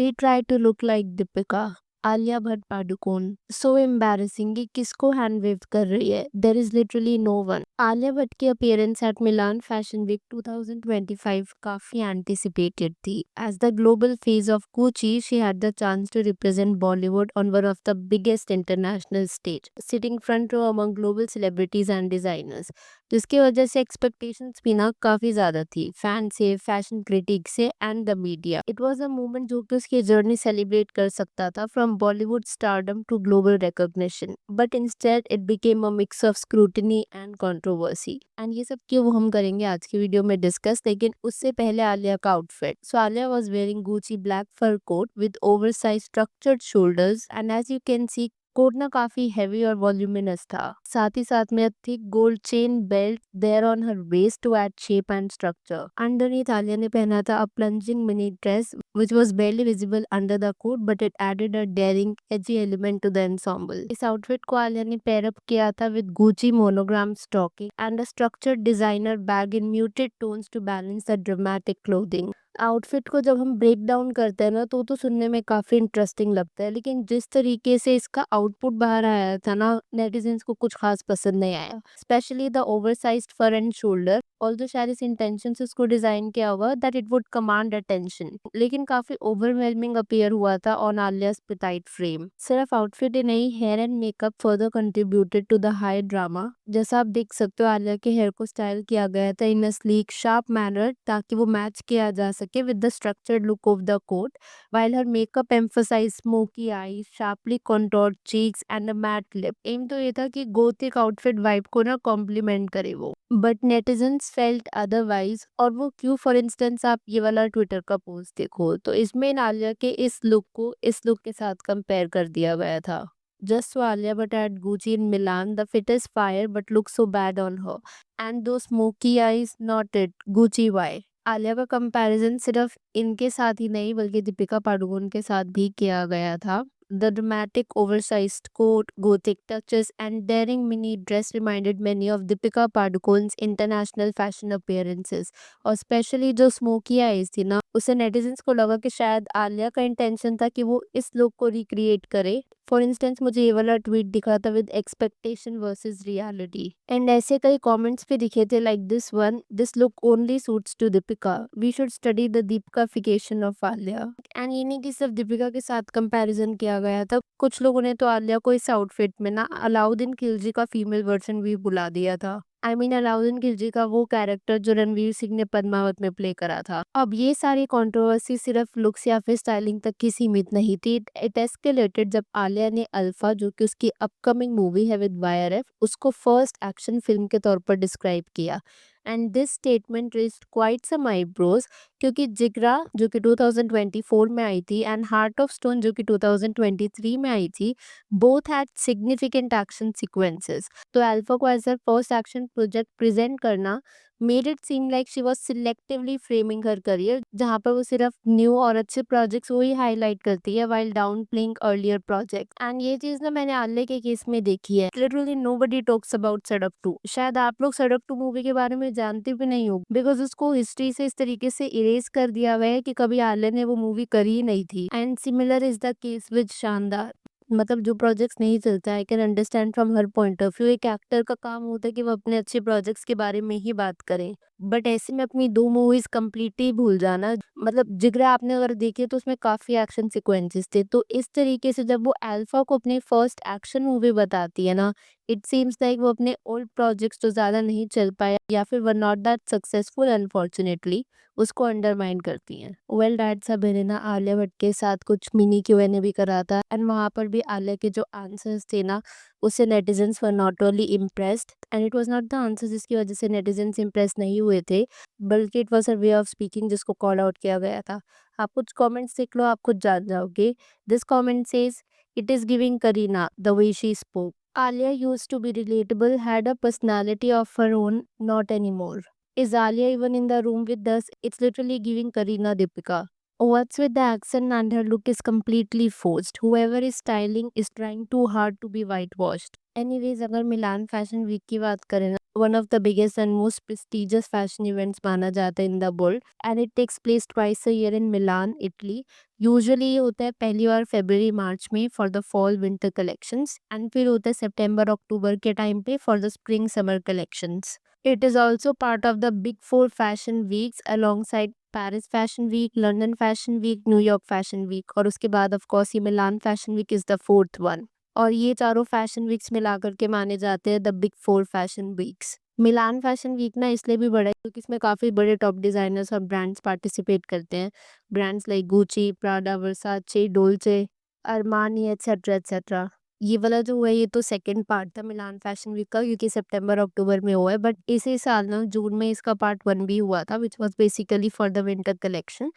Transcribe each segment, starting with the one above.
She tried to look like Deepika. Alia Bhatt Padukone so embarrassing कि किसको hand wave कर रही है. There is literally no one. Alia Bhatt की appearance at Milan fashion week 2025 काफी एंटिसिपेटेड थी. As the global face of Gucci, she had the chance to represent Bollywood on one of the biggest international stage, sitting front row among global celebrities and designers. जिसकी वजह से expectations भी ना काफी ज्यादा थी, फैन से, फैशन क्रिटिक से and the media. It was a moment जो कि उसकी जर्नी सेलिब्रेट कर सकता था, from Bollywood stardom to global recognition. But instead it became a mix of scrutiny and controversy. And ये सब क्यों हम करेंगे आज की वीडियो में डिस्कस. लेकिन उससे पहले आलिया का outfit. So Alia was wearing Gucci black fur coat with oversize structured shoulders, and as you can see coat ना काफी हैवी और वॉल्यूमिनस था. साथ ही साथ में thick gold chain belt there on her waist to add shape and structure. Underneath Alia ने पहना था a plunging mini dress which was barely visible under the coat, but it added a daring, edgy element to the ensemble. इस outfit को आलिया ने pair up किया था with Gucci monogram stocking and a structured designer bag in muted tones to balance the dramatic clothing. Outfit को जब हम break down करते हैं ना तो सुनने में काफी इंटरेस्टिंग लगता है, लेकिन जिस तरीके से इसका आउटपुट बाहर आया था ना, नेटिजन्स को कुछ खास पसंद नहीं आया. Specially the oversized fur and shoulder. Although शायद इस इंटेंशन से उसको डिजाइन किया हुआ that it would command attention, लेकिन काफी ओवरवेलमिंग अपीयर हुआ था ऑन आलियास पिटाइट फ्रेम. सिर्फ आउटफिट ही नहीं, hair and makeup further contributed to the high drama. जैसा आप देख सकते हो, आलिया के हेयर को स्टाइल किया गया था इन अ स्लीक शार्प मैनर ताकि वो मैच किया जा सके with the structured look of the coat, while her makeup emphasized smoky eyes, sharply contoured cheeks and a matte lip. Um तो ये था कि गोथिक आउटफिट वाइब को ना कॉम्प्लीमेंट करे वो, बट नेटिजन्स फेल्ट अदरवाइज. और वो क्यों? फॉर इंस्टेंस आप ये वाला ट्विटर का पोस्ट देखो तो इसमें आलिया के इस लुक को इस लुक के साथ कंपेयर कर दिया गया था. Just so Alia Bhatt at Gucci in Milan, the fit is fire but looks so bad on her. And those smoky eyes, not it. Gucci why? Alia का कंपैरिजन सिर्फ इनके साथ ही नहीं बल्कि दीपिका पादुकोण के साथ भी किया गया था. The dramatic oversized coat, gothic touches, and daring mini dress reminded many of Deepika Padukone's international fashion appearances. और स्पेशली जो स्मोकी आईज थी ना, उससे नेटिजन्स को लगा कि शायद आलिया का इंटेंशन था कि वो इस लुक को रिक्रिएट करे. फॉर इंस्टेंस मुझे ये वाला ट्वीट दिखा था with expectation versus reality. And ऐसे कई कमेंट्स भी दिखे थे like this one, this look only suits to Deepika, we should study the Deepikafication of Alia. And ये नहीं कि सिर्फ दीपिका के साथ कंपैरिजन किया गया था, कुछ लोगों ने तो आलिया को इस आउटफिट में ना अलाउद्दीन खिलजी का फीमेल वर्जन भी बुला दिया था. आई मीन अलाउद्दीन खिलजी का वो कैरेक्टर जो रणवीर सिंह ने पद्मावत में प्ले करा था. अब ये सारी कंट्रोवर्सी सिर्फ लुक्स या फिर स्टाइलिंग तक की सीमित नहीं थी. इट एस्केलेटेड जब आलिया ने अल्फा, जो कि उसकी अपकमिंग मूवी है विद YRF, उसको फर्स्ट एक्शन फिल्म के तौर पर डिस्क्राइब किया. And this statement raised quite some eyebrows, क्योंकि जिगरा जो कि 2024 में आई थी एंड हार्ट ऑफ स्टोन जो कि 2023 में आई थी, both had significant action sequences. तो अल्फा को as a first action project present करना made it seem like she was selectively framing her career, जहाँ पर वो सिर्फ न्यू और अच्छे प्रोजेक्ट्स वो ही हाईलाइट करती है while down playing earlier project. And ये चीज ना मैंने आलिया के केस में देखी है. लिटरली नोबडी टॉक्स अबाउट सड़क 2. शायद आप लोग सड़क 2 मूवी के बारे में जानते भी नहीं हो, बिकॉज उसको हिस्ट्री से इस तरीके से इरेज कर दिया गया है कि कभी आलिया ने वो मूवी करी ही नहीं थी. And similar is the case with शानदार. मतलब जो प्रोजेक्ट्स नहीं चलता, I can understand from her point of view. एक एक्टर का काम होता है कि वो अपने अच्छे प्रोजेक्ट्स के बारे में ही बात करें, बट ऐसे में अपनी 2 मूवीज कंप्लीटली भूल जाना. मतलब जिगरा आपने अगर देखे तो उसमें काफी एक्शन सिक्वेंसेस थे. तो इस तरीके से जब वो अल्फा को अपनी फर्स्ट एक्शन मूवी बताती है ना, इट सीम्स लाइक वो अपने ओल्ड प्रोजेक्ट्स तो ज्यादा नहीं चल पाया या फिर were not that successful unfortunately, उसको अंडरमाइन करती हैं. वेल डैड साहब मैंने ना आलिया भट्ट के साथ कुछ मिनी Q&A भी करा था, एंड वहाँ पर भी आलिया के जो आंसर्स थे ना, उससे netizens were not only impressed. And it was not the answer जिसकी वजह से नेटिजन्स इम्प्रेस नहीं हुए थे, बल्कि it was a way of speaking जिसको कॉल आउट किया गया था. आप कुछ कमेंट्स देख लो, आप खुद जान जाओगे. This comment says, it is giving Kareena the way she spoke. Alia used to be relatable, had a personality of her own, not anymore. Is Alia even in the room with us? It's literally giving Kareena Deepika. What's with the accent and her look is completely forced. Whoever is styling is trying too hard to be whitewashed. Anyways, अगर मिलान fashion week की बात करें ना, one of the biggest and most prestigious fashion events माना जाता है in the world and it takes place twice a year in Milan, Italy. Usually ये होता है पहली बार फरवरी मार्च में for the fall winter collections and फिर होता है सितंबर अक्टूबर के टाइम पे for the spring summer collections. It is also part of the Big Four fashion weeks alongside Paris Fashion Week, London Fashion Week, New York Fashion Week और उसके बाद of course ये मिलान Fashion Week is the fourth one। और ये चारों fashion weeks मिला करके माने जाते हैं the big four fashion weeks. Milan fashion week ना इसलिए भी बड़ा है क्योंकि इसमें काफ़ी बड़े टॉप डिज़ाइनर्स और ब्रांड्स पार्टिसिपेट करते हैं। Brands like Gucci, Prada, Versace, Dolce, Armani etcetera etcetera. ये वाला जो हुआ है ये तो सेकंड पार्ट था मिलान फैशन वीक का, क्योंकि सितंबर अक्टूबर में हुआ है, बट इसी साल ना जून में इसका पार्ट 1 भी हुआ था which was basically for the winter collection.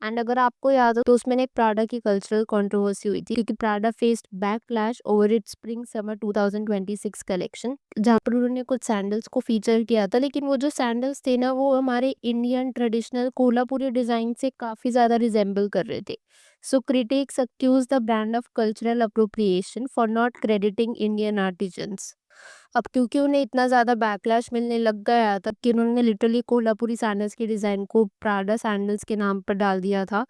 And अगर आपको याद हो तो उसमें एक प्राडा की कल्चरल कंट्रोवर्सी हुई थी क्योंकि Prada faced backlash over it's spring summer 2026 collection, जहाँ पर उन्होंने कुछ सैंडल्स को फीचर किया था, लेकिन वो जो सैंडल्स थे ना वो हमारे इंडियन ट्रेडिशनल कोल्हापुरी डिजाइन से काफी ज्यादा रिजेंबल कर रहे थे। So critics accuse the brand of cultural appropriation for not crediting Indian artisans। अब क्योंकि उन्हें इतना ज़्यादा बैकलैश मिलने लग गया था कि उन्होंने लिटरली कोल्हापुरी सैंडल्स के डिज़ाइन को प्राडा सैंडल्स के नाम पर डाल दिया था।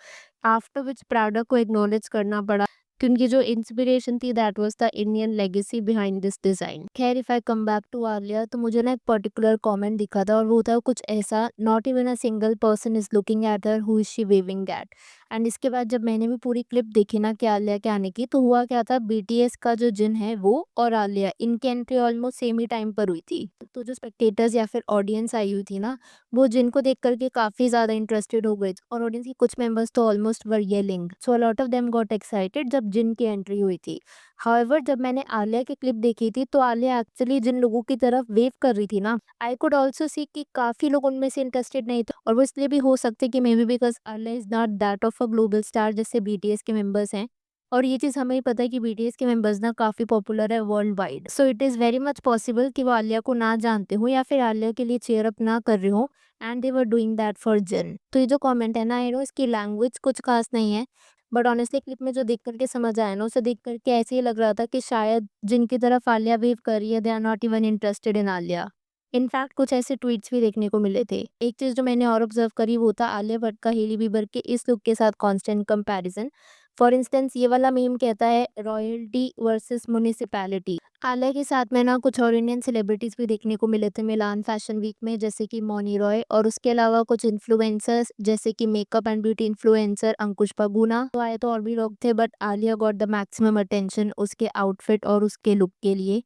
आफ्टर विच प्राडा को एक्नॉलेज करना पड़ा कि उनकी जो इंस्पिरेशन थी that was the Indian legacy behind this design. खैर if I come back to Alia तो मुझे ना एक पर्टिकुलर कमेंट दिखा था और वो था कुछ ऐसा, not even a single person is looking at her, who is she waving at. And इसके बाद जब मैंने भी पूरी क्लिप देखी ना कि आलिया के आने की, तो हुआ क्या था, बीटीएस का जो जिन है वो और आलिया इनकी एंट्री ऑलमोस्ट सेम ही टाइम पर हुई थी। तो जो स्पेक्टेटर्स या फिर ऑडियंस आई हुई थी ना, वो जिन को देख करके काफी ज्यादा इंटरेस्टेड हो गए और ऑडियंस के कुछ मेंबर्स तो almost were yelling, so a lot of them got excited जब जिन की एंट्री हुई थी। हाउएवर जब मैंने आलिया की क्लिप देखी थी तो आलिया एक्चुअली जिन लोगों की तरफ वेव कर रही थी ना, आई कुड ऑल्सो सी कि काफी लोग उनमें से इंटरेस्टेड नहीं थे, और वो इसलिए भी हो सकते कि may be because Alia is not that of a global star जैसे बीटीएस के मेंबर्स हैं। और ये चीज़ हमें ही पता है कि बीटीएस के मेंबर्स ना काफ़ी पॉपुलर है world wide, so it is very much possible कि वो आलिया को ना जानते हो या फिर आलिया के लिए चेयर अप ना कर रहे हो and they were doing that for जिन। तो ये जो कमेंट है ना, आई नो इसकी लैंग्वेज कुछ खास नहीं है, बट ऑनेस्टली क्लिप में जो देख करके समझ आया ना, उसे देख करके ऐसे ही लग रहा था कि शायद जिनकी तरफ आलिया वेव कर रही है they are not even interested in Alia. In fact कुछ ऐसे ट्वीट्स भी देखने को मिले थे। एक चीज़ जो मैंने और ऑब्जर्व करी वो था आलिया भट्ट का हेली बीबर के इस लुक के साथ कांस्टेंट कंपैरिजन। फॉर इंस्टेंस ये वाला मीम कहता है रॉयल्टी वर्सेस म्युनिसिपैलिटी। आलिया के साथ में ना कुछ और इंडियन सेलिब्रिटीज भी देखने को मिले थे मिलान फैशन वीक में, जैसे कि मौनी रॉय, और उसके अलावा कुछ इन्फ्लुएंसर्स जैसे कि मेकअप एंड ब्यूटी इन्फ्लुएंसर अंकुश पगुना। तो आए तो और भी लोग थे, but Alia got the maximum attention उसके आउटफिट और उसके लुक के लिए।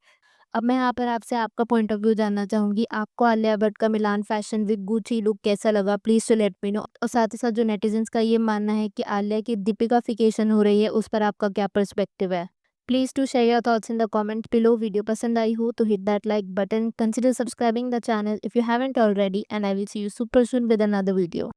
अब मैं यहाँ पर आपसे आपका पॉइंट ऑफ व्यू जानना चाहूंगी, आपको आलिया भट्ट का Milan fashion with Gucci look कैसा लगा, please to let me know. और साथ ही साथ जो नेटिजन्स का ये मानना है कि आलिया की दीपिकाफिकेशन हो रही है, उस पर आपका क्या पर्सपेक्टिव है। Please to share your thoughts in the comment below. Video पसंद आई हो तो hit that like button, consider subscribing the channel if you haven't already, and I will see you super soon with another video.